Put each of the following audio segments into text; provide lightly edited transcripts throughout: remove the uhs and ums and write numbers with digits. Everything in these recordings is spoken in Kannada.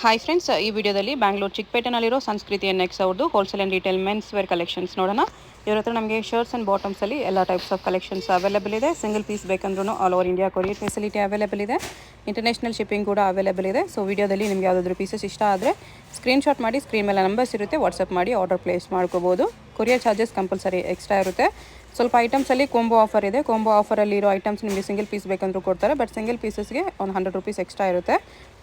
ಹಾಯ್ ಫ್ರೆಂಡ್ಸ್, ಈ ವಿಡಿಯೋದಲ್ಲಿ ಬ್ಯಾಂಗ್ಳೂರು ಚಿಕ್ಕಪೇಟೆನಲ್ಲಿರೋ ಸಂಸ್ಕೃತಿ ಎನ್ಎಕ್ಸ್ ಅವ್ರದ್ದು wholesale and retail men's wear collections ನೋಡೋಣ. ಇವ್ರ ಹತ್ರ ನಮಗೆ ಶರ್ಟ್ಸ್ ಆ್ಯಂಡ್ ಬಾಟಮ್ಸಲ್ಲಿ ಎಲ್ಲ ಟೈಪ್ಸ್ ಆಫ್ ಕಲೆಕ್ಷನ್ಸ್ ಅವೈಲೇಬಲ್ ಇದೆ. ಸಿಂಗಲ್ ಪೀಸ್ ಬೇಕಂದ್ರೂ all over India courier facility available ಇದೆ. ಇಂಟರ್ನ್ಯಾಷನಲ್ ಶಿಪ್ಪಿಂಗ್ ಕೂಡ ಅವೈಲೇಬಲ್ ಇದೆ. ಸೊ ವಿಡಿಯೋದಲ್ಲಿ ನಿಮಗೆ ಯಾವುದಾದ್ರೂ ಪೀಸಸ್ ಇಷ್ಟ ಆದರೆ ಸ್ಕ್ರೀನ್ಶಾಟ್ ಮಾಡಿ, ಸ್ಕ್ರೀನ್ ಮೇಲೆ ನಂಬರ್ಸ್ ಇರುತ್ತೆ, ವಾಟ್ಸಪ್ ಮಾಡಿ ಆರ್ಡರ್ ಪ್ಲೇಸ್ ಮಾಡ್ಕೋಬೋದು. ಕೊರಿಯರ್ ಚಾರ್ಜಸ್ ಕಂಪಲ್ಸರಿ ಎಕ್ಸ್ಟ್ರಾ ಇರುತ್ತೆ. ಸ್ವಲ್ಪ ಐಟಮ್ಸಲ್ಲಿ ಕೋಂಬೋ ಆಫರ್ ಇದೆ. ಕೋಂಬೋ ಆಫರಲ್ಲಿ ಇರೋ ಐಟಮ್ಸ್ ನಿಮಗೆ ಸಿಂಗಲ್ ಪೀಸ್ ಬೇಕಂದ್ರೂ ಕೊಡ್ತಾರೆ, ಬಟ್ ಸಿಂಗಲ್ ಪೀಸಸ್ಗೆ ಒಂದು 100 ರೂಪೀಸ್ ಎಕ್ಸ್ಟ್ರಾ ಇರುತ್ತೆ.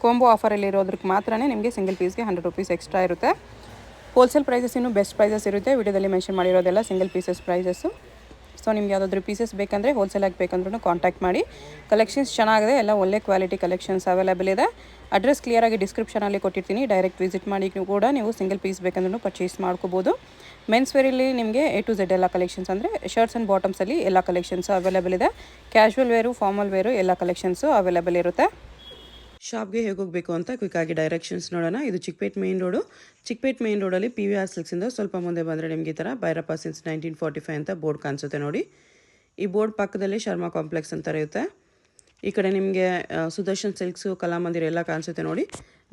ಕೋಂಬೋ ಆಫರಲ್ಲಿ ಇರೋದಕ್ಕೆ ಮಾತ್ರ ನಿಮಗೆ ಸಿಂಗಲ್ ಪೀಸ್ಗೆ 100 ರೂಪೀಸ್ ಎಕ್ಸ್ಟ್ರಾ ಇರುತ್ತೆ. ಹೋಲ್ಸೇಲ್ ಪ್ರೈಸಸ್ ಇನ್ನೂ ಬೆಸ್ಟ್ ಪ್ರೈಸಸ್ ಇರುತ್ತೆ. ವಿಡಿಯೋದಲ್ಲಿ ಮೆನ್ಷನ್ ಮಾಡಿರೋದೆಲ್ಲ ಸಿಂಗಲ್ ಪೀಸಸ್ ಪ್ರೈಸಸ್ಸು. ಸೊ ನಿಮ್ಗೆ ಯಾವುದಾದ್ರೂ ಪೀಸಸ್ ಬೇಕಂದರೆ ಹೋಲ್ಸೇಲಾಗಿ ಬೇಕಂದ್ರೂ ಕಾಂಟ್ಯಾಕ್ಟ್ ಮಾಡಿ. ಕಲೆಕ್ಷನ್ಸ್ ಚೆನ್ನಾಗಿದೆ, ಎಲ್ಲ ಒಳ್ಳೆ ಕ್ವಾಲಿಟಿ ಕಲೆಕ್ಷನ್ಸ್ ಅವೈಲೇಬಲ್ ಇದೆ. ಅಡ್ರೆಸ್ ಕ್ಲಿಯರಾಗಿ ಡಿಸ್ಕ್ರಿಪ್ಷನಲ್ಲಿ ಕೊಟ್ಟಿರ್ತೀನಿ, ಡೈರೆಕ್ಟ್ ವಿಸಿಟ್ ಮಾಡಿ ಕೂಡ ನೀವು ಸಿಂಗಲ್ ಪೀಸ್ ಬೇಕಂದ್ರೂ ಪರ್ಚೇಸ್ ಮಾಡ್ಕೋಬೋದು. ಮೆನ್ಸ್ ವೇರಲ್ಲಿ ನಿಮಗೆ A to Z ಎಲ್ಲ ಕಲೆಕ್ಷನ್ಸ್ ಅಂದರೆ ಶರ್ಟ್ಸ್ ಆ್ಯಂಡ್ ಬಾಟಮ್ಸಲ್ಲಿ ಎಲ್ಲ ಕಲೆಕ್ಷನ್ಸು ಅವೈಲೇಬಲ್ ಇದೆ. ಕ್ಯಾಶುವಲ್ ವೇರು, ಫಾರ್ಮಲ್ ವೇರು ಎಲ್ಲ ಕಲೆಕ್ಷನ್ಸು ಅವೈಲೇಬಲ್ ಇರುತ್ತೆ. ಶಾಪ್ಗೆ ಹೇಗೆ ಹೋಗಬೇಕು ಅಂತ ಕ್ವಿಕ್ಕಾಗಿ ಡೈರೆಕ್ಷನ್ಸ್ ನೋಡೋಣ. ಇದು Chickpet main road. Chickpet main ರೋಡಲ್ಲಿ PVR ಸಿಲ್ಕ್ಸಿಂದ ಸ್ವಲ್ಪ ಮುಂದೆ ಬಂದರೆ ನಿಮಗೆ ಈ ಥರ ಭೈರಪ್ಪ ಸಿನ್ಸ್ 1945 ಅಂತ ಬೋರ್ಡ್ ಕಾಣಿಸುತ್ತೆ ನೋಡಿ. ಈ ಬೋರ್ಡ್ ಪಕ್ಕದಲ್ಲಿ ಶರ್ಮಾ ಕಾಂಪ್ಲೆಕ್ಸ್ ಅಂತ ಇರುತ್ತೆ. ಈ ಕಡೆ ನಿಮಗೆ ಸುದರ್ಶನ್ ಸಿಲ್ಕ್ಸು, ಕಲಾಮಂದಿರ್ ಎಲ್ಲ ಕಾಣಿಸುತ್ತೆ ನೋಡಿ.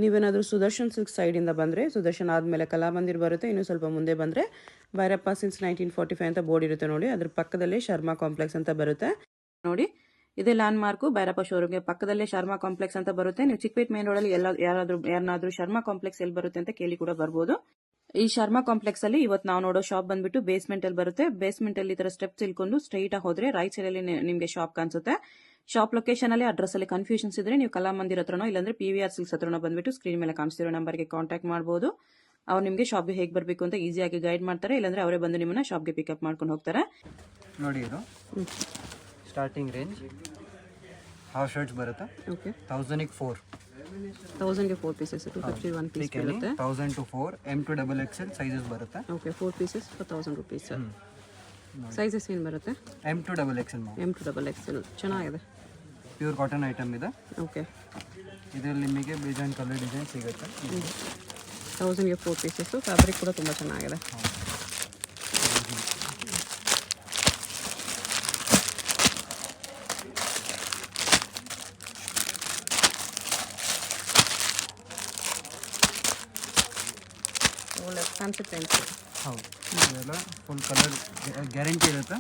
ನೀವೇನಾದರೂ ಸುದರ್ಶನ್ ಸಿಲ್ಕ್ ಸೈಡಿಂದ ಬಂದರೆ, ಸುದರ್ಶನ್ ಆದಮೇಲೆ ಕಲಾಮಂದಿರ್ ಬರುತ್ತೆ. ಇನ್ನೂ ಸ್ವಲ್ಪ ಮುಂದೆ ಬಂದರೆ ಭೈರಪ್ಪ ಸಿನ್ಸ್ 1945 ಅಂತ ಬೋರ್ಡ್ ಇರುತ್ತೆ ನೋಡಿ. ಅದ್ರ ಪಕ್ಕದಲ್ಲಿ ಶರ್ಮಾ ಕಾಂಪ್ಲೆಕ್ಸ್ ಅಂತ ಬರುತ್ತೆ ನೋಡಿ. ಇದೇ ಲ್ಯಾಂಡ್ ಮಾರ್ಕು ಭೈರಪ್ಪ ಶೋರೂಮ್ಗೆ ಪಕ್ಕದಲ್ಲೇ ಶರ್ಮಾ ಕಾಂಪ್ಲೆಕ್ಸ್ ಅಂತ ಬರುತ್ತೆ. ನೀವು ಚಿಕ್ಕಪೇಟ್ ಮೇನ್ ರೋಡಲ್ಲಿ ಯಾರನ್ನಾದ್ರೂ ಶರ್ಮಾ ಕಾಂಪ್ಲೆಕ್ಸ್ ಎಲ್ಲಿ ಬರುತ್ತೆ ಅಂತ ಕೇಳಿ ಕೂಡ ಬರ್ಬೋದು. ಈ ಶರ್ಮಾ ಕಾಂಪ್ಲೆಕ್ಸ್ ಅಲ್ಲಿ ಇವತ್ತು ನಾವು ನೋಡೋ ಶಾಪ್ ಬಂದ್ಬಿಟ್ಟು ಬೇಸ್ಮೆಂಟ್ ಅಲ್ಲಿ ಬರುತ್ತೆ. ಬೇಸ್ಮೆಂಟ್ ಅಲ್ಲಿ ಈ ತರ ಸ್ಟೆಪ್ಸ್ ಇಳ್ಕೊಂಡು ಸ್ಟ್ರೈಟ್ ಆಗಿ ಹೋದ್ರೆ ರೈಟ್ ಸೈಡ್ ಅಲ್ಲಿ ನಿಮಗೆ ಶಾಪ್ ಕಾಣಿಸುತ್ತೆ. ಶಾಪ್ ಲೊಕೇಶನ್ ಅಲ್ಲಿ ಅಡ್ರೆಸ್ ಅಲ್ಲಿ ಕನ್ಫ್ಯೂಷನ್ಸ್ ಇದ್ರೆ ನೀವು ಕಲಾಮಂದಿರ್ ಹತ್ರನೋ ಇಲ್ಲಾಂದ್ರೆ PVR ಸಿಲ್ಕ್ಸ್ ಹತ್ರನೋ ಬಂದ್ಬಿಟ್ಟು ಸ್ಕ್ರೀನ್ ಮೇಲೆ ಕಾಣಿಸ್ತಿರೋ ನಂಬರ್ಗೆ ಕಾಂಟ್ಯಾಕ್ಟ್ ಮಾಡಬಹುದು. ಅವ್ರು ನಿಮಗೆ ಶಾಪ್ಗೆ ಹೇಗೆ ಬರಬೇಕು ಅಂತ ಈಸಿಯಾಗಿ ಗೈಡ್ ಮಾಡ್ತಾರೆ, ಇಲ್ಲಾಂದ್ರೆ ಅವರೇ ಬಂದು ನಿಮ್ಮನ್ನ ಶಾಪ್ಗೆ ಪಿಕಪ್ ಮಾಡ್ಕೊಂಡು ಹೋಗ್ತಾರೆ ನೋಡಿ. ಇದು ಸ್ಟಾರ್ಟಿಂಗ್ ರೇಂಜ್ ಹಾಫ್ ಶರ್ಟ್ಸ್ ಬರುತ್ತೆ. ಓಕೆ, 1000ಗೆ 4 ಪೀಸಸ್, 251 ಪೀಸ್ ಬರುತ್ತೆ. 1000 to 4 M to XXL sizes ಬರುತ್ತೆ. Okay, 4 pieces for 1000 rupees. Sizes ಏನು ಬರುತ್ತೆ? M to XXL. M to XXL ಚೆನ್ನಾಗಿದೆ. ಪ್ಯೂರ್ ಕಾಟನ್ ಐಟಮ್ ಇದೆ. ಓಕೆ, ಇದರಲ್ಲಿ ನಿಮಗೆ ಬೇಜಾನ್ ಕಲರ್ ಡಿಸೈನ್ ಸಿಗುತ್ತೆ. 1000ಗೆ 4 ಪೀಸಸ್ಸು. ಫ್ಯಾಬ್ರಿಕ್ ಕೂಡ ತುಂಬ ಚೆನ್ನಾಗಿದೆ. ಒಳ್ಳೆ ಫ್ಯಾನ್ಸಿ ಪ್ರಿಂಟ್ಸ್. ಹೌದು, ಇದೆಲ್ಲ ಫುಲ್ ಕಲರ್ ಗ್ಯಾರಂಟಿ ಇರುತ್ತೆ.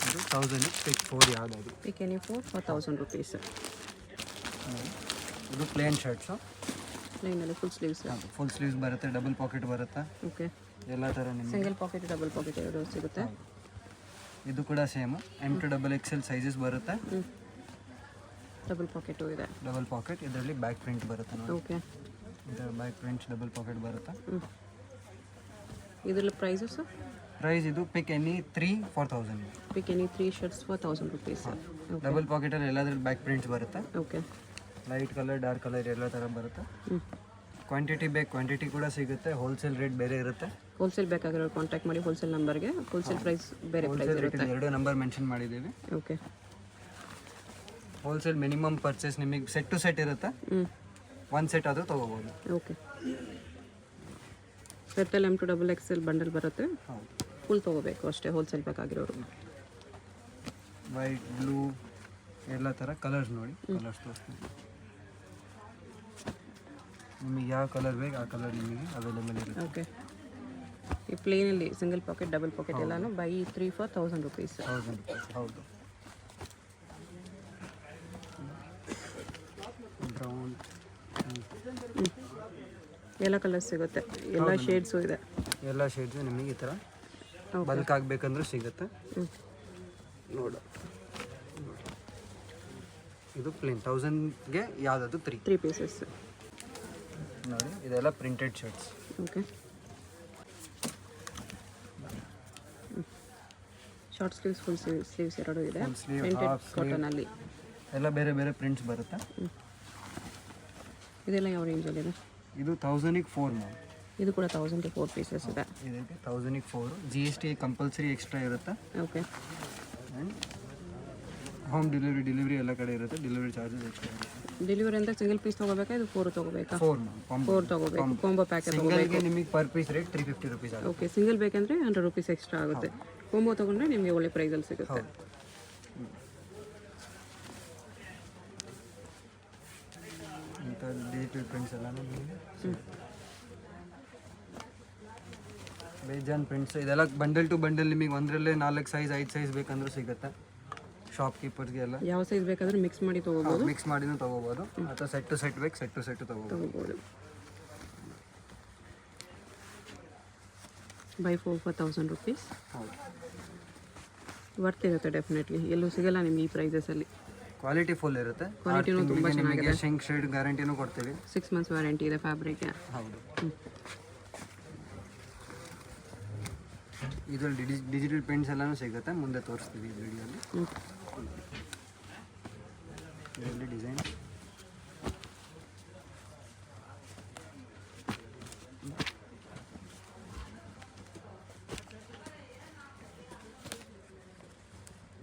ಇದು 1000ಗೆ 4 ಯಾವ್ದಾದ್ರು ಪಿಕ್ ಎನಿ 4 ಫಾರ್ 1000 ರೂಪೀಸ್. ಇದು ಪ್ಲೇನ್ ಶರ್ಟ್ಸು. ಪ್ಲೇನಲ್ಲಿ ಫುಲ್ ಸ್ಲೀವ್ಸ್. ಫುಲ್ ಸ್ಲೀವ್ಸ್ ಬರುತ್ತೆ, ಡಬಲ್ ಪಾಕೆಟ್ ಬರುತ್ತೆ. ಓಕೆ, ಎಲ್ಲ ಥರ ನಿಮಗೆ ಸಿಂಗಲ್ ಪಾಕೆಟ್, ಡಬಲ್ ಪಾಕೆಟ್ ಎರಡು ಸಿಗುತ್ತೆ. ಇದು ಕೂಡ same M to XXL sizes ಬರುತ್ತೆ. ಡಬಲ್ ಪಾಕೆಟು ಇದೆ. ಡಬಲ್ ಪಾಕೆಟ್, ಇದರಲ್ಲಿ ಬ್ಯಾಕ್ ಪ್ರಿಂಟ್ ಬರುತ್ತೆ ನೋಡಿ. ಓಕೆ, ಇದರ ಬ್ಯಾಕ್ ಪ್ರಿಂಟ್ ಡಬಲ್ ಪಾಕೆಟ್ ಬರುತ್ತೆ. ಇದರಲ್ಲಿ ಪ್ರೈಸಸ್? ಪ್ರೈಸ್ ಇದು pick any 3 for 1000. Pick any 3 shirts for 1000 rupees. Double ಪಾಕೆಟಲ್ಲಿ ಎಲ್ಲದ್ರಲ್ಲಿ ಬ್ಯಾಕ್ ಪ್ರಿಂಟ್ಸ್ ಬರುತ್ತೆ. Okay, light colour, dark colour ಎಲ್ಲ ಥರ ಬರುತ್ತೆ. ಕ್ವಾಂಟಿಟಿ ಬೇಕು, ಕ್ವಾಂಟಿಟಿ ಕೂಡ ಸಿಗುತ್ತೆ. ಹೋಲ್ಸೇಲ್ ರೇಟ್ ಬೇರೆ ಇರುತ್ತೆ. ಹೋಲ್ಸೇಲ್ ಬೇಕಾಗಿರೋ ಕಾಂಟ್ಯಾಕ್ಟ್ ಮಾಡಿ. ಹೋಲ್ಸೇಲ್ ನಂಬರ್ಗೆ ಹೋಲ್ಸೇಲ್ ಪ್ರೈಸ್ ಬೇರೆ ಪ್ರೈಸ್ ಇರುತ್ತೆ. ಎರಡು ನಂಬರ್ ಮೆನ್ಷನ್ ಮಾಡಿದ್ದೀವಿ. ಓಕೆ, ಹೋಲ್ಸೇಲ್ ಮಿನಿಮಮ್ ಪರ್ಚೇಸ್ ನಿಮಗೆ ಸೆಟ್ ಟು ಸೆಟ್ ಇರುತ್ತೆ. ಒಂದು ಸೆಟ್ ಆದರೂ ತೊಗೋಬೋದು. ಓಕೆ, ಸೆಟ್ಟಲ್ಲಿ M to XXL ಬಂಡಲ್ ಬರುತ್ತೆ. ಹೌದು, ಫುಲ್ ತೊಗೋಬೇಕು ಅಷ್ಟೇ ಹೋಲ್ಸೇಲ್ ಬೇಕಾಗಿರೋರು. ವೈಟ್, ಬ್ಲೂ ಎಲ್ಲ ಥರ ಕಲರ್ಸ್ ನೋಡಿ. ಕಲರ್ಸ್ ತೋರಿಸ್ತೀನಿ ನಿಮಗೆ. ಯಾವ ಕಲರ್ ಬೇಕು ಆ ಕಲರ್ ನಿಮಗೆ ಅವೈಲೇಬಲ್ ಇರುತ್ತೆ. ಓಕೆ, ಈ ಪ್ಲೇನಲ್ಲಿ ಸಿಂಗಲ್ ಪಾಕೆಟ್, ಡಬಲ್ ಪಾಕೆಟ್ ಎಲ್ಲಾನು ಬೈ 3 for 1000 ರೂಪೀಸ್. 1000 ರೂಪೀಸ್. ಹೌದು, ಬ್ರೌನ್ ಎಲ್ಲ ಕಲರ್ಸ್ ಸಿಗುತ್ತೆ, ಎಲ್ಲ ಶೇಡ್ಸು ಇದೆ. ಎಲ್ಲ ಶೇಡ್ಸು ನಿಮಗೆ ಈ ಥರ ಬಲ್ಕ್ ಆಗಬೇಕಂದ್ರೂ ಸಿಗುತ್ತೆ. ನೋಡು, ಇದು ಪ್ಲೇನ್ 1000ಗೆ ಯಾವುದಾದ್ರು 3 ಪೀಸಸ್ ನೋಡಿ. ಇದೆಲ್ಲ printed shirts. Okay, short sleeves, full sleeves ಎರಡೂ ಇದೆ. ಪ್ರಿಂಟೆಡ್ ಕಾಟನಲ್ಲಿ ಎಲ್ಲ ಬೇರೆ ಬೇರೆ ಪ್ರಿಂಟ್ಸ್ ಬರುತ್ತೆ. ಇದೆಲ್ಲ ಯಾವ ರೇಂಜಲ್ಲಿದೆ? ಇದು 1000ಗೆ 4 ಮ್ಯಾಮ್. ಇದು ಕೂಡ 1000ಗೆ 4 ಪೀಸಸ್ ಇದೆ. ಇದಕ್ಕೆ 1000ಗೆ 4. GST ಕಂಪಲ್ಸರಿ ಎಕ್ಸ್ಟ್ರಾ ಇರುತ್ತೆ. ಓಕೆ, ಆ್ಯಂಡ್ ಹೋಮ್ ಡೆಲಿವರಿ ಎಲ್ಲ ಕಡೆ ಇರುತ್ತೆ. ಡೆಲಿವರಿ ಚಾರ್ಜಸ್ ಎಕ್ಸ್ಟ್ರಾ ಇರುತ್ತೆ. ಡೆಲಿವರಿ ಅಂತ ಸಿಂಗಲ್ ಪೀಸ್ ತೊಗೋಬೇಕಾ? ಇದು 4 ತೊಗೋಬೇಕಾ? 4 ತೊಗೋಬೇಕು. ಕಾಂಬೋ ಪ್ಯಾಕೆಟ್ ಸಿಂಗಲ್ಗೆ ನಿಮಗೆ ಪರ್ ಪೀಸ್ ರೇಟ್ 350 ರೂಪೀಸ್ ಆಗುತ್ತೆ. ಓಕೆ, ಸಿಂಗಲ್ ಬೇಕಂದರೆ 100 ರೂಪೀಸ್ ಎಕ್ಸ್ಟ್ರಾ ಆಗುತ್ತೆ. ಕಾಂಬೋ ತೊಗೊಂಡ್ರೆ ನಿಮಗೆ ಒಳ್ಳೆ ಪ್ರೈಸಲ್ಲಿ ಸಿಗುತ್ತೆ. ಡಿಜಿಟಲ್ ಪ್ರಿಂಟ್ಸ್ ಎಲ್ಲನೂ ನಿಮಗೆ ಬೇಜಾನ್ ಪ್ರಿಂಟ್ಸ್. ಇದೆಲ್ಲ ಬಂಡಲ್ ಟು ಬಂಡಲ್ ನಿಮಗೆ ಒಂದರಲ್ಲೇ 4 ಸೈಜ್ 5 ಸೈಜ್ ಬೇಕಂದ್ರೂ ಸಿಗುತ್ತೆ. ಶಾಪ್ಕೀಪರ್ಸ್ಗೆಲ್ಲ ಯಾವ ಸೈಜ್ ಬೇಕಾದರೂ ಮಿಕ್ಸ್ ಮಾಡಿ ತೊಗೋಬೋದು. ಮಿಕ್ಸ್ ಮಾಡಿನೂ ತೊಗೋಬೋದು, ಅಥವಾ ಸೆಟ್ ಟು ಸೆಟ್ ಬೇಕು ಸೆಟ್ ಟು ಸೆಟ್ ತೊಗೋಬೋದು. By 4,000 rupees. ಹೌದು, ವರ್ತ್ ಇರುತ್ತೆ ಡೆಫಿನೆಟ್ಲಿ, ಎಲ್ಲೂ ಸಿಗಲ್ಲ ನಿಮ್ಗೆ ಈ ಪ್ರೈಸಸಲ್ಲಿ. ಕ್ವಾಲಿಟಿ ಫುಲ್ ಇರುತ್ತೆ. ಕ್ವಾಲಿಟಿನೂ ತುಂಬ ಚೆನ್ನಾಗಿದೆ. ಶಿಂಕ್ ಶೇಡ್ ಗ್ಯಾರಂಟಿನೂ ಕೊಡ್ತೀವಿ. 6 ಮಂತ್ಸ್ ವ್ಯಾರಂಟಿ ಇದೆ ಫ್ಯಾಬ್ರಿಕ್ಗೆ. ಹೌದು. ಇದರಲ್ಲಿ ಡಿಜಿಟಲ್ ಪ್ರಿಂಟ್ಸ್ ಎಲ್ಲನೂ ಸಿಗುತ್ತೆ, ಮುಂದೆ ತೋರಿಸ್ತೀವಿ ಈ ವಿಡಿಯೋಲಿ. ಇದರಲ್ಲಿ ಡಿಸೈನ್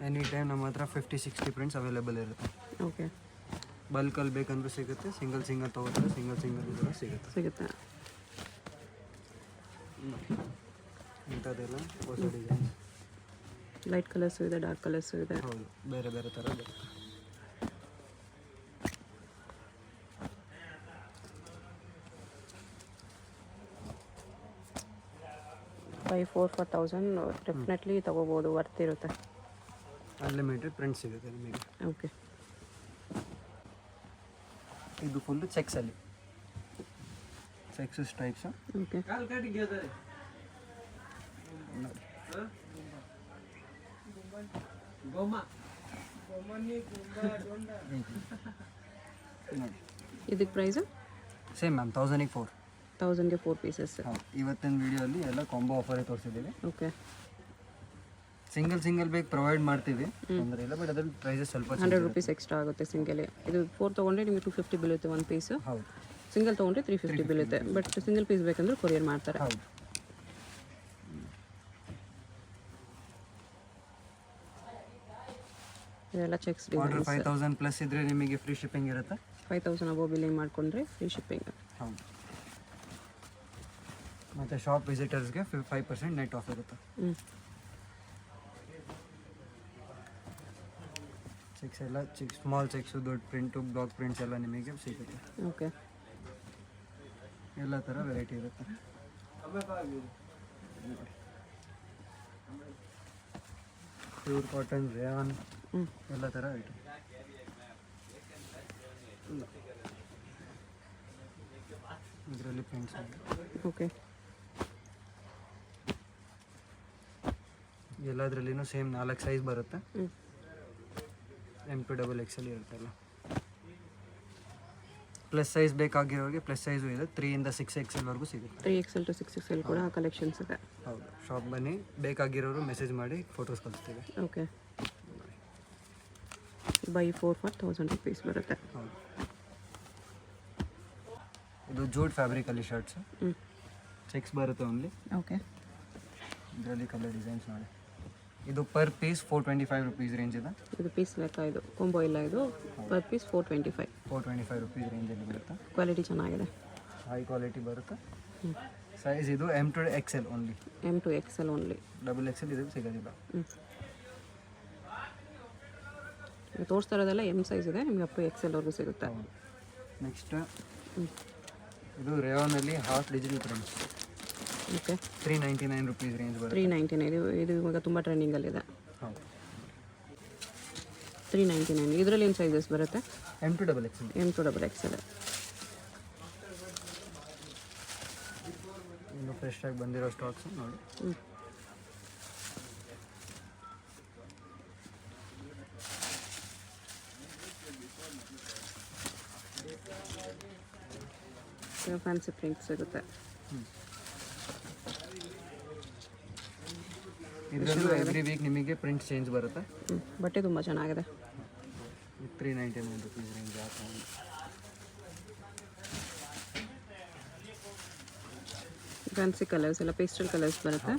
ಎನಿ ಟೈಮ್ ನಮ್ಮ ಹತ್ರ 50-60 ಪ್ರಿಂಟ್ಸ್ ಅವೈಲೇಬಲ್ ಇರುತ್ತೆ. ಓಕೆ, ಬಲ್ಕಲ್ಲಿ ಬೇಕಂದ್ರೂ ಸಿಗುತ್ತೆ, ಸಿಂಗಲ್ ತೊಗೋತಾರೆ ಸಿಂಗಲ್ ಇದ್ರೂ ಸಿಗುತ್ತೆ. ಇಂಥದ್ದೆಲ್ಲ ಹೊಸ ಡಿಸೈನ್, ಲೈಟ್ ಕಲರ್ಸು ಇದೆ, ಡಾರ್ಕ್ ಕಲರ್ಸು ಇದೆ. ಹೌದು, ಬೇರೆ ಬೇರೆ ಥರ ಬರುತ್ತೆ. ಬೈ 4,000 ಡೆಫಿನೆಟ್ಲಿ ತೊಗೋಬೋದು, ವರ್ತ್ ಇರುತ್ತೆ. ಅನ್ಲಿಮಿಟೆಡ್ ಪ್ರಿಂಟ್ ಸಿಗುತ್ತೆ ನಿಮಗೆ. ಓಕೆ, ಇದು ಫುಲ್ಲು ಚೆಕ್ಸಲ್ಲಿ, ಚೆಕ್ಸ್ ಸ್ಟ್ರೈಪ್ಸ್. ಓಕೆ, ಇದಕ್ಕೆ ಪ್ರೈಸು ಸೇಮ್ ಮ್ಯಾಮ್ 1000ಗೆ 4. 1000ಗೆ 4 ಪೀಸಸ್. ಹೌದು, ಇವತ್ತಿನ ವಿಡಿಯೋಲ್ಲಿ ಎಲ್ಲ ಕಾಂಬೋ ಆಫರೇ ತೋರಿಸಿದ್ದೀವಿ. ಓಕೆ, ಸಿಂಗಲ್ ಬೇಕು ಪ್ರೊವೈಡ್ ಮಾಡ್ತೀವಿ, ತೊಂದರೆ ಇಲ್ಲ. ಬಟ್ ಅದ್ರಲ್ಲಿ ಪ್ರೈಸಸ್ ಸ್ವಲ್ಪ 100 ರುಪೀಸ್ ಎಕ್ಸ್ಟ್ರಾ ಆಗುತ್ತೆ ಸಿಂಗಲ್. ಇದು 4 ತೊಗೊಂಡ್ರೆ ನಿಮಗೆ 250 ಬೀಳುತ್ತೆ ಒಂದು ಪೀಸು. ಹೌದು, ಸಿಂಗಲ್ ತೊಗೊಂಡ್ರೆ 350 ಬೀಳುತ್ತೆ. ಬಟ್ ಸಿಂಗಲ್ ಪೀಸ್ ಬೇಕಂದ್ರೆ ಕೊರಿಯರ್ ಮಾಡ್ತಾರೆ. ಹೌದು. ಇದೆಲ್ಲ ಚೆಕ್ಸ್ ಆರ್ಡರ್ ಡಿಸೈನ್ಸ್. 5000 ಪ್ಲಸ್ ಇದ್ರೆ ನಿಮಗೆ ಫ್ರೀ ಶಿಪ್ಪಿಂಗ್ ಇರುತ್ತೆ. 5000 ಅಬೋ ಬಿಲ್ಲಿಂಗ್ ಮಾಡಿಕೊಂಡ್ರೆ ಫ್ರೀ ಶಿಪ್ಪಿಂಗ್. ಹೌದು, ಮತ್ತು ಶಾಪ್ ವಿಸಿಟರ್ಸ್ಗೆ 5% ನೆಟ್ ಆಫ್ ಇರುತ್ತೆ. ಚೆಕ್ಸ್ ಎಲ್ಲ ಸ್ಮಾಲ್ ಚೆಕ್ಸು, ದೊಡ್ಡ ಪ್ರಿಂಟು, ಬ್ಲಾಕ್ ಪ್ರಿಂಟ್ಸ್ ಎಲ್ಲ ನಿಮಗೆ ಸಿಗುತ್ತೆ. ಓಕೆ, ಎಲ್ಲ ಥರ ವೆರೈಟಿ ಇರುತ್ತೆ. ಪ್ಯೂರ್ ಕಾಟನ್, ರೇಯಾನ್, ಎಲ್ಲ ಥರ ಐಟಮ್. ಇದರಲ್ಲಿ ಪ್ರಿಂಟ್ಸ್. ಓಕೆ, ಎಲ್ಲದರಲ್ಲಿನೂ ಸೇಮ್ 4 ಸೈಜ್ ಬರುತ್ತೆ. M2 XXL ಇರುತ್ತಲ್ಲ. ಪ್ಲಸ್ ಸೈಜ್ ಬೇಕಾಗಿರೋರಿಗೆ ಪ್ಲಸ್ ಸೈಜು ಇದೆ, 3ಇಂದ 6XL ಸಿಗುತ್ತೆ. 3XL to 6XL ಕೂಡ ಕಲೆಕ್ಷನ್ಸ್ ಇದೆ. ಹೌದು, ಶಾಪ್ ಬನ್ನಿ, ಬೇಕಾಗಿರೋರು ಮೆಸೇಜ್ ಮಾಡಿ ಫೋಟೋಸ್ ಕಳಿಸ್ತೀವಿ. ಓಕೆ, ಬೈ 4,000 ರುಪೀಸ್ ಬರುತ್ತೆ. ಹೌದು, ಇದು ಜೂಟ್ ಫ್ಯಾಬ್ರಿಕಲ್ಲಿ ಶರ್ಟ್ಸ್, ಚೆಕ್ಸ್ ಬರುತ್ತೆ ಓನ್ಲಿ. ಓಕೆ, ಇದರಲ್ಲಿ ಕಲರ್ ಡಿಸೈನ್ಸ್ ನೋಡಿ. ಇದು ಪರ್ ಪೀಸ್ 425 ರುಪೀಸ್ ರೇಂಜ್ ಇದೆ. ಇದು ಪೀಸ್ ಲೆಕ್ಕ, ಇದು ಕೊಂಬೋ ಇಲ್ಲ, ಇದು ಪರ್ ಪೀಸ್ 425 ರುಪೀಸ್ ರೇಂಜಲ್ಲಿ ಬರುತ್ತೆ. ಕ್ವಾಲಿಟಿ ಚೆನ್ನಾಗಿದೆ, ಹೈ ಕ್ವಾಲಿಟಿ ಬರುತ್ತೆ. ಸೈಜ್ ಇದು M2 XL only. M2 XL only. XXL ಇದು ಸಿಗೋದಿಲ್ಲ. ತೋರಿಸ್ತಾ ಇರೋದೆಲ್ಲ M ಸೈಜ್ ಇದೆ, ನಿಮಗೆ ಅಪ್ ಟು XL ವರ್ಗೂ ಸಿಗುತ್ತೆ. ನೆಕ್ಸ್ಟ್ ಇದು ರೇಯಾನಲ್ಲಿ half digital prints. Okay, 399 rupees range ಬರುತ್ತೆ. 399 ಇದು ಇವಾಗ ತುಂಬ ಟ್ರೆಂಡಿಂಗಲ್ಲಿದೆ. ಹೌದು, 399. ಇದರಲ್ಲಿ ಏನು ಸೈಜಸ್ ಬರುತ್ತೆ? M2 XXL. M2 XXL. ಇನ್ನು ಫ್ರೆಶ್ ಆಗಿ ಬಂದಿರೋ ಸ್ಟಾಕ್ಸ್ ನೋಡಿ. ಫ್ಯಾನ್ಸಿ ಪ್ರಿಂಟ್ ಸಿಗುತ್ತೆ. ಇದರಲ್ಲೂ ಎವ್ರಿ ವೀಕ್ ನಿಮಗೆ ಪ್ರಿಂಟ್ ಚೇಂಜ್ ಬರುತ್ತೆ. ಬಟ್ಟೆ ತುಂಬ ಚೆನ್ನಾಗಿದೆ. 399 ರುಪೀಸ್ ರೇಂಜ್. ಫ್ಯಾನ್ಸಿ ಕಲರ್ಸ್ ಎಲ್ಲ ಪೇಸ್ಟಲ್ ಕಲರ್ಸ್ ಬರುತ್ತೆ.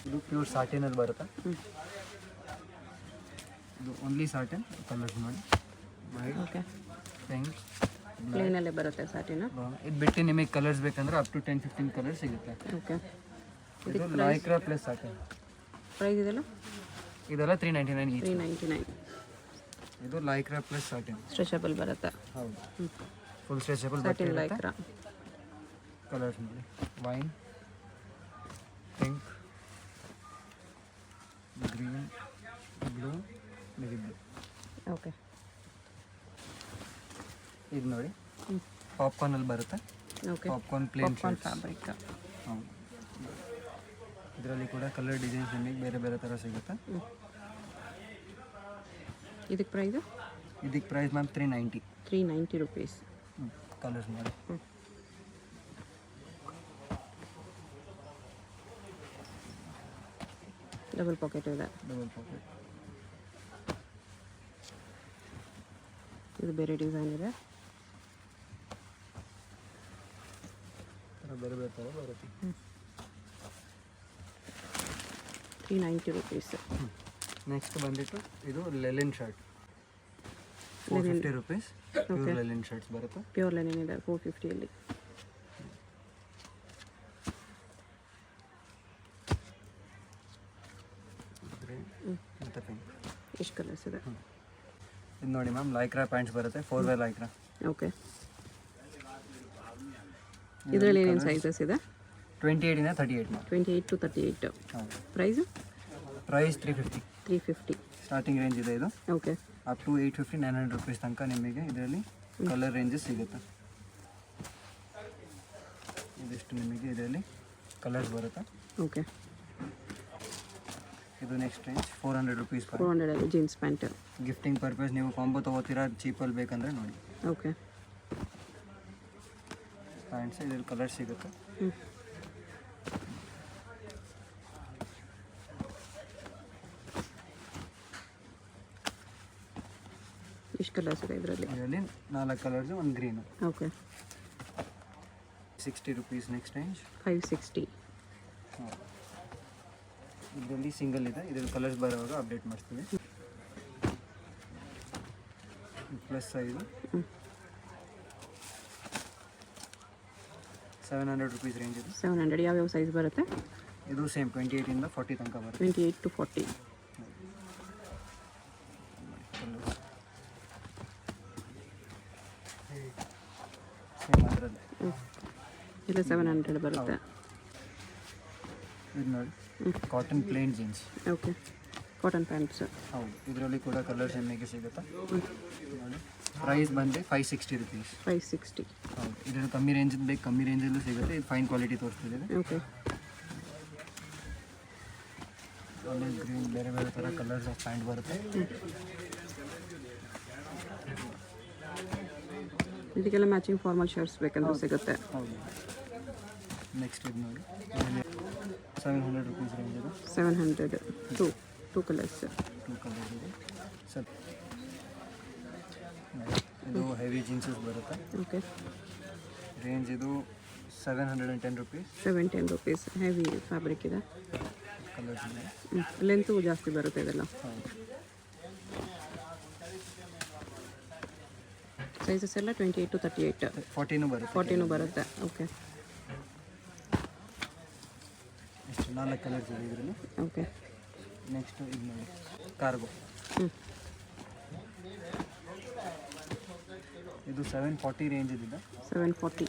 ಇದು ಪ್ಯೂರ್ ಸಾಟಿನಲ್ಲಿ ಬರುತ್ತೆ. ಇದು ಓನ್ಲಿ ಸಾಟಿನ್ ಕಲರ್ಸ್ ನೋಡಿ. ವೈಟ್, ಓಕೆ, ಪಿಂಕ್, ಪ್ಲೇನಲ್ಲೇ ಬರುತ್ತೆ ಸ್ಯಾಟಿನ. ಇದು ಬಿಟ್ಟು ನಿಮಗೆ ಕಲರ್ಸ್ ಬೇಕಂದ್ರೆ ಅಪ್ ಟು 10-15 ಕಲರ್ಸ್ ಸಿಗುತ್ತೆ. ಓಕೆ, ಇದು ಲೈಕ್ರಾ ಪ್ಲಸ್ ಸಾಟಿನ್. ಪ್ರೈಸ್ ಇದೆಲ್ಲ ಇದೆಲ್ಲ 399 ಈಚ್. 399. ಇದು ಲೈಕ್ರಾ ಪ್ಲಸ್ ಸಾಟಿನ್. ಸ್ಟ್ರೆಚಬಲ್ ಬರುತ್ತೆ. ಹೌದು, ಫುಲ್ ಸ್ಟ್ರೆಚಬಲ್ ಬಟ್ಟೆ ಸಾಟಿನ್ ಇರುತ್ತೆ. ಲೈಕ್ರಾ. ಕಲರ್ಸ್ ನೋಡಿ, wine, pink, green, blue, navy blue. Okay. ಇದು ನೋಡಿ ಪಾಪ್ಕಾರ್ನಲ್ಲಿ ಬರುತ್ತೆ. ಓಕೆ. Popcorn plain fabric. ಹೌದು. ಇದರಲ್ಲಿ ಕೂಡ ಕಲರ್ ಡಿಸೈನ್ಸ್ ನಿಮಗೆ ಬೇರೆ ಬೇರೆ ಥರ ಸಿಗುತ್ತೆ. ಇದಕ್ಕೆ ಪ್ರೈಸು? ಇದಕ್ಕೆ ಪ್ರೈಸ್ ಮ್ಯಾಮ್ 390. 390 ರುಪೀಸ್. ಕಲರ್ಸ್ ಮಾಡಿ. ಡಬಲ್ ಪಾಕೆಟ್ ಇದೆ. Double pocket. ಇದು ಬೇರೆ ಡಿಸೈನ್ ಇದೆ. ಬೇರೆ ಬೇರೆ ಥರ ಬರುತ್ತೆ. 390 ರುಪೀಸ್. ನೆಕ್ಸ್ಟ್ ಬಂದಿಟ್ಟು ಇದು ಲೆಲಿನ್ ಶರ್ಟ್, 450 ರುಪೀಸ್. ಪ್ಯೂರ್ ಲೆಲಿನ್ ಶರ್ಟ್ಸ್ ಬರುತ್ತೆ. ಪ್ಯೂರ್ ಲೆನಿನ್ ಇದೆ 450ಅಲ್ಲಿ. ಮತ್ತು ಪಿಂಕ್. ಎಷ್ಟು ಕಲರ್ಸ್ ಇದೆ? ಇದು ನೋಡಿ ಮ್ಯಾಮ್, ಲೈಕ್ರಾ ಪ್ಯಾಂಟ್ಸ್ ಬರುತ್ತೆ, 4 ವೇ ಲೈಕ್ರಾ. ಓಕೆ. ಇದರಲ್ಲಿ ಏನೇನು ಸೈಜಸ್ ಇದೆ? 28 ಇಂದ 38 ಮ್ಯಾಮ್. 28 to 38. ಹೌದು. ಪ್ರೈಸು? ಪ್ರೈಸ್ 350. 350. ಸ್ಟಾರ್ಟಿಂಗ್ ರೇಂಜ್ ಇದೆ ಇದು. ಓಕೆ. ಅಪ್ ಟು 850 900 ರುಪೀಸ್ ತನಕ ನಿಮಗೆ ಇದರಲ್ಲಿ ಕಲರ್ ರೇಂಜಸ್ ಸಿಗುತ್ತೆ. ಇದಿಷ್ಟು ನಿಮಗೆ ಇದರಲ್ಲಿ ಕಲರ್ಸ್ ಬರುತ್ತೆ. ಓಕೆ. ಇದು next range 400 rupees. 400 jeans pant. Gifting purpose ನೀವು ಕಾಂಬೋ ತೊಗೋತೀರಾ, ಚೀಪಲ್ಲಿ ಬೇಕಂದರೆ ನೋಡಿ. ಓಕೆ. ಪ್ಯಾಂಟ್ಸ್ ಇದರಲ್ಲಿ ಕಲರ್ ಸಿಗುತ್ತೆ. ಎಷ್ಟು ಕಲರ್ಸ್ ಇದೆ ಇದರಲ್ಲಿ? ಇದರಲ್ಲಿ 4 ಕಲರ್ಸು, ಒಂದು green. Okay. 60 rupees next range. 560. ಇದರಲ್ಲಿ ಸಿಂಗಲ್ ಇದೆ, ಇದರಲ್ಲಿ ಕಲರ್ಸ್ ಬರುವಾಗ ಅಪ್ಡೇಟ್ ಮಾಡ್ತೀವಿ. ಪ್ಲಸ್ ಸೈಜು 700 ರುಪೀಸ್ ರೇಂಜ್ ಇದೆ. 700. ಯಾವ್ಯಾವ ಸೈಜ್ ಬರುತ್ತೆ? ಇದು ಸೇಮ್ 28 ಇಂದ 40 ತನಕ ಬರುತ್ತೆ. 28 to 40. ಸೇಮ್ ಅದರಲ್ಲಿ ಇಲ್ಲ 700 ಬರುತ್ತೆ. ಇದು ನೋಡಿ, cotton plain jeans. Okay. Cotton pants. ಹೌದು, ಇದರಲ್ಲಿ ಕೂಡ ಕಲರ್ಸ್ ನಿಮಗೆ ಸಿಗುತ್ತೆ. ನೋಡಿ, ಪ್ರೈಸ್ ಬಂದರೆ 560 ರುಪೀಸ್. 560. ಹೌದು, ಇದರಲ್ಲಿ ಕಮ್ಮಿ ರೇಂಜಿಂದ ಬೇಕು, ಕಮ್ಮಿ ರೇಂಜಲ್ಲೂ ಸಿಗುತ್ತೆ. ಇದು ಫೈನ್ ಕ್ವಾಲಿಟಿ ತೋರಿಸ್ತಿದೆ. ಓಕೆ. ಆಮೇಲೆ ಗ್ರೀನ್, ಬೇರೆ ಬೇರೆ ಥರ ಕಲರ್ಸ್ ಆಫ್ ಪ್ಯಾಂಟ್ ಬರುತ್ತೆ. ಇದಕ್ಕೆಲ್ಲ ಮ್ಯಾಚಿಂಗ್ ಫಾರ್ಮಲ್ ಶರ್ಟ್ಸ್ ಬೇಕಂದ್ರೆ ಸಿಗುತ್ತೆ. ಹೌದು. ನೆಕ್ಸ್ಟ್ ಇದು ನೋಡಿ, 700 ರುಪೀಸ್ ರೇಂಜ್ ಇದೆ. 700. Two colours. 2 ಕಲರ್ಸ್ ಇದೆ. ಸರ್, ಇದು ಹೆವಿ ಜೀನ್ಸಸ್ ಬರುತ್ತೆ. ಓಕೆ. ರೇಂಜ್ ಇದು 710 ರುಪೀಸ್. 710 ರುಪೀಸ್. ಹೆವಿ ಫ್ಯಾಬ್ರಿಕ್ ಇದೆ. ಕಲರ್ಸ್ ಇದೆ. ಲೆಂತು ಜಾಸ್ತಿ ಬರುತ್ತೆ ಇದೆಲ್ಲ. ಹೌದು. ಸೈಜಸ್ ಎಲ್ಲ 28 to 38. 40 ಬರುತ್ತೆ. 40 ಬರುತ್ತೆ. ಓಕೆ. ಎಷ್ಟು 4 ಕಲರ್ಸ್ ಇದೆ ಇದರಲ್ಲಿ. ಓಕೆ. ನೆಕ್ಸ್ಟ್ ಇದು ನೋಡಿ, ಕಾರ್ಗೋ. ಇದು 740 ರೇಂಜ್ ಇದೆ. 740.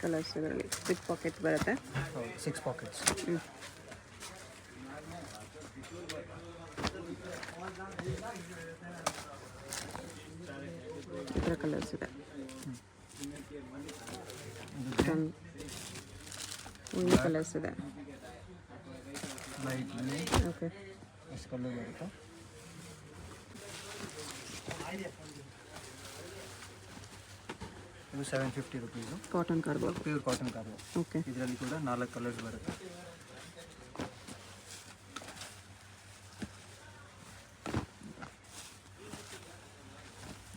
ಕಲರ್ಸ್ ಇದರಲ್ಲಿ 6 ಪಾಕೆಟ್ಸ್ ಬರುತ್ತೆ. ಹೌದು, 6 ಪಾಕೆಟ್ಸ್. ಇದರ ಕಲರ್ಸ್ ಇದೆ. ಈ ಕಲರ್ಸ್ ಇದೆ. Light okay. ಎಷ್ಟು ಕಲರ್ ಬರುತ್ತೆ. ಇದು 750 rupees. Cotton cargo. Pure cotton cargo. Okay. ಇದರಲ್ಲಿ ಕೂಡ 4 ಕಲರ್ಸ್ ಬರುತ್ತೆ.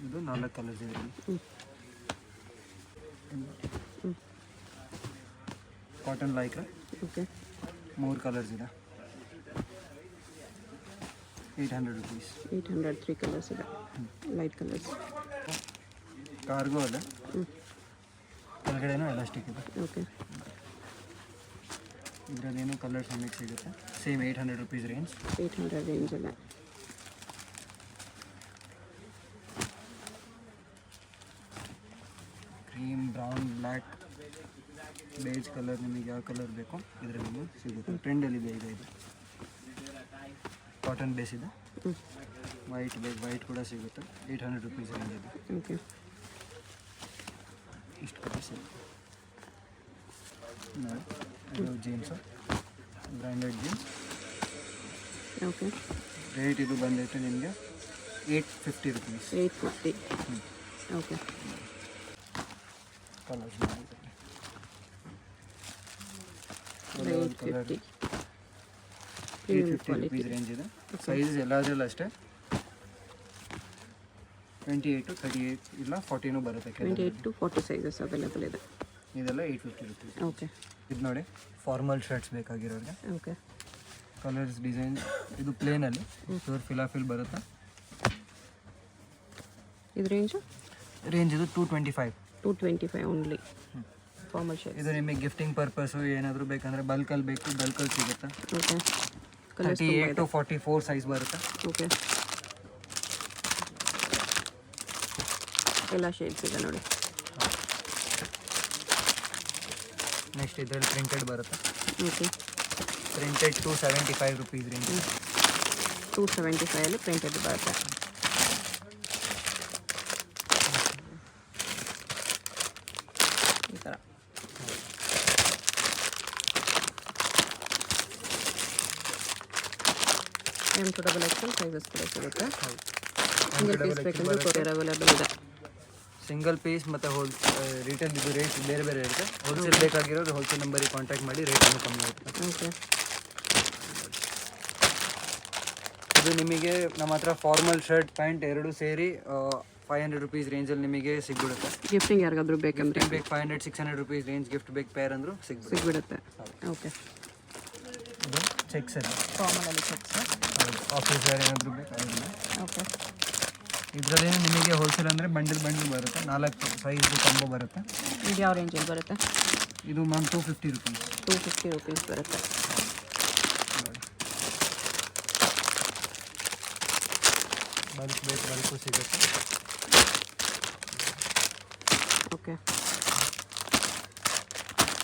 ಇದು 4 ಕಲರ್ಸ್ ಇದರಲ್ಲಿ. Cotton Lycra. ಓಕೆ. 3 ಕಲರ್ಸ್ ಇದೆ. 800 ರುಪೀಸ್. 800. 3 ಕಲರ್ಸ್ ಇದೆ. Light colours. ಕಾರ್ಗೋ ಅಲ್ಲ, ಕೆಳಗಡೆನೂ ಎಲಾಸ್ಟಿಕ್ ಇದೆ. ಓಕೆ. ಇದರಲ್ಲೇನು ಕಲರ್ಸ್ ನಮಗೆ ಸಿಗುತ್ತೆ. Same 800 rupees range. 800 ರೇಂಜಲ್ಲೇ. Cream, brown, black, beige colour, ನಿಮಗೆ ಯಾವ ಕಲರ್ ಬೇಕೋ ಇದರಲ್ಲಿ ಸಿಗುತ್ತೆ. ಟ್ರೆಂಡಲ್ಲಿದೆ ಈಗ ಇದು. ಕಾಟನ್ ಬೇಸ್ ಇದೆ. ವೈಟ್ ಬೇಕು, ವೈಟ್ ಕೂಡ ಸಿಗುತ್ತೆ. 800 ರುಪೀಸ್ ರೇಂಜ್ ಇದೆ. ಓಕೆ. ಇಷ್ಟು ಕಲರ್ ಸಿಗುತ್ತೆ ನೋಡಿ. ಇದು jeans, branded jeans. Okay. Rate ಇದು ಬಂದೈತೆ ನಿಮಗೆ 850 rupees. 850. Okay. Colours 850. 850 rupees range ಇದೆ. ಸೈಜಸ್ ಎಲ್ಲದರಲ್ಲೂ ಅಷ್ಟೇ 28 to 38 ಇಲ್ಲ 40 ಬರುತ್ತೆ. 28 to 40 ಸೈಜಸ್ ಅವೈಲೇಬಲ್ ಇದೆ. ಇದೆಲ್ಲ 850 ರುಪೀಸ್. ಓಕೆ. ಇದು ನೋಡಿ, ಫಾರ್ಮಲ್ ಶರ್ಟ್ಸ್ ಬೇಕಾಗಿರೋರಿಗೆ. ಓಕೆ. Colours, design. ಇದು ಪ್ಲೇನಲ್ಲಿ ಪ್ಯೂರ್ ಫಿಲಾಫಿಲ್ ಬರುತ್ತೆ. ಇದು ರೇಂಜು ಇದು 225. 225 ಓನ್ಲಿ ಫಾರ್ಮಲ್ ಶರ್ಟ್. ಇದು ನಿಮಗೆ ಗಿಫ್ಟಿಂಗ್ ಪರ್ಪಸು ಏನಾದರೂ ಬೇಕಂದರೆ ಬಲ್ಕಲ್ಲಿ ಬೇಕು, ಬಲ್ಕಲ್ಲಿ ಸಿಗುತ್ತೆ. ಓಕೆ. ಕಲರ್ಸ್ 38 to 44 ಸೈಜ್ ಬರುತ್ತೆ. ಓಕೆ. ಎಲ್ಲ ಶೇಡ್ಸ್ ಇದೆ ನೋಡಿ. ನೆಕ್ಸ್ಟ್ ಇದರಲ್ಲಿ ಪ್ರಿಂಟೆಡ್ ಬರುತ್ತೆ. Okay. Printed 275 rupees range. 275 printed ಬರುತ್ತೆ. ಈ ಥರ M to XXL ಸೈಜಸ್ ಕೂಡ ಸಿಗುತ್ತೆ. ಸಿಂಗಲ್ ಪೀಸ್ ಬೇಕಂದ್ರೆ ಕೊರಿಯರ್ ಅವೈಲೇಬಲ್ ಇದೆ. ಸಿಂಗಲ್ ಪೀಸ್ ಮತ್ತು ರಿಟೇಲ್ ಇದು ರೇಟ್ ಬೇರೆ ಬೇರೆ ಇರುತ್ತೆ. ಹೋಲ್ಸೇಲ್ ಬೇಕಾಗಿರೋದು ಹೋಲ್ಸೇಲ್ ನಂಬರಿಗೆ ಕಾಂಟ್ಯಾಕ್ಟ್ ಮಾಡಿ, ರೇಟನ್ನು ಕಮ್ಮಿ ಇರುತ್ತೆ. ಓಕೆ. ಇದು ನಿಮಗೆ ನಮ್ಮ ಹತ್ರ ಫಾರ್ಮಲ್ ಶರ್ಟ್, ಪ್ಯಾಂಟ್ ಎರಡೂ ಸೇರಿ 500 ರುಪೀಸ್ ರೇಂಜಲ್ಲಿ ನಿಮಗೆ ಸಿಗ್ಬಿಡುತ್ತೆ. ಗಿಫ್ಟಿಂಗ್ ಯಾರಿಗಾದ್ರೂ ಬೇಕಂದ್ರೆ ಬೇಕು 500-600 ರುಪೀಸ್ ರೇಂಜ್ ಗಿಫ್ಟ್ ಬೇಕು ಪೇರ್ ಅಂದರೂ ಸಿಗ್ಬಿಡುತ್ತೆ. ಓಕೆ. ಇದು ಚೆಕ್ಸಲ್ಲಿ ಫಾರ್ಮಲಲ್ಲಿ ಚೆಕ್ಸ್. ಹೌದು, ಆಫೀಸ್ ವೇರ್ ಏನಾದರೂ ಬೇಕು ಅದನ್ನು. ಓಕೆ. ಇದರಲ್ಲಿ ನಿಮಗೆ ಹೋಲ್ಸೇಲ್ ಅಂದರೆ ಬಂಡಲ್ ಬರುತ್ತೆ. 4 ಸೈಜ್ ಕಾಂಬೋ ಬರುತ್ತೆ. ಇದು ಯಾವ ರೇಂಜಲ್ಲಿ ಬರುತ್ತೆ? ಇದು ಮ್ಯಾಮ್ 250 ರುಪೀಸ್. 250 ರುಪೀಸ್ ಬರುತ್ತೆ. ಬಲ್ಕ್ ಬೇಕು, ಬಲ್ಕು ಸಿಗುತ್ತೆ. Okay.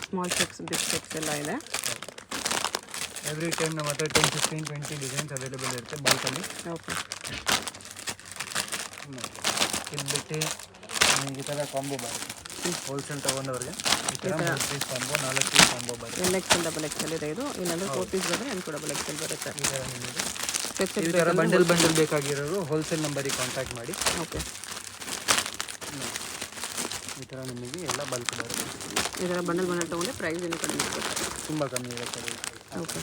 Small checks, big checks ಎಲ್ಲ ಇದೆ. ಎವ್ರಿ ಟೈಮ್ ನಮ್ಮ ಹತ್ರ 10, 15, 20 ಡಿಸೈನ್ಸ್ ಅವೈಲೇಬಲ್ ಇರುತ್ತೆ ಬಲ್ಕಲ್ಲಿ. ಓಕೆ. ಇದು ಬಿಟ್ಟು ನಿಮಗೆ ಈ ಥರ ಕಾಂಬೋ ಬರುತ್ತೆ. ಹೋಲ್ಸೇಲ್ ತೊಗೊಂಡವ್ರಿಗೆ ಈ ಥರ 3 ಪೀಸ್ ಕಾಂಬೋ, 4 ಪೀಸ್ ಕಾಂಬೋ ಬರುತ್ತೆ. LXL, XXL ಇದೆ ಇದು. ಇಲ್ಲಾಂದ್ರೆ 4 ಪೀಸ್ ಬಂದರೆ M to XXL ಬರುತ್ತೆ. ಈ ಥರ ನಿಮಗೆ ಚೆಕ್ಸ್ ಈ ಥರ ಬಂಡಲ್ ಬೇಕಾಗಿರೋರು ಹೋಲ್ಸೇಲ್ ನಂಬರಿಗೆ ಕಾಂಟ್ಯಾಕ್ಟ್ ಮಾಡಿ. ಓಕೆ. ಈ ಥರ ನಿಮಗೆ ಎಲ್ಲ ಬಲ್ಕ್ ಬರುತ್ತೆ. ಈ ಥರ ಬಂಡಲ್ ತೊಗೊಂಡ್ರೆ ಪ್ರೈಸ್ ಏನು ಕಡಿಮೆ ಆಗುತ್ತೆ. ತುಂಬ ಕಮ್ಮಿ ಇರುತ್ತೆ. ಓಕೆ.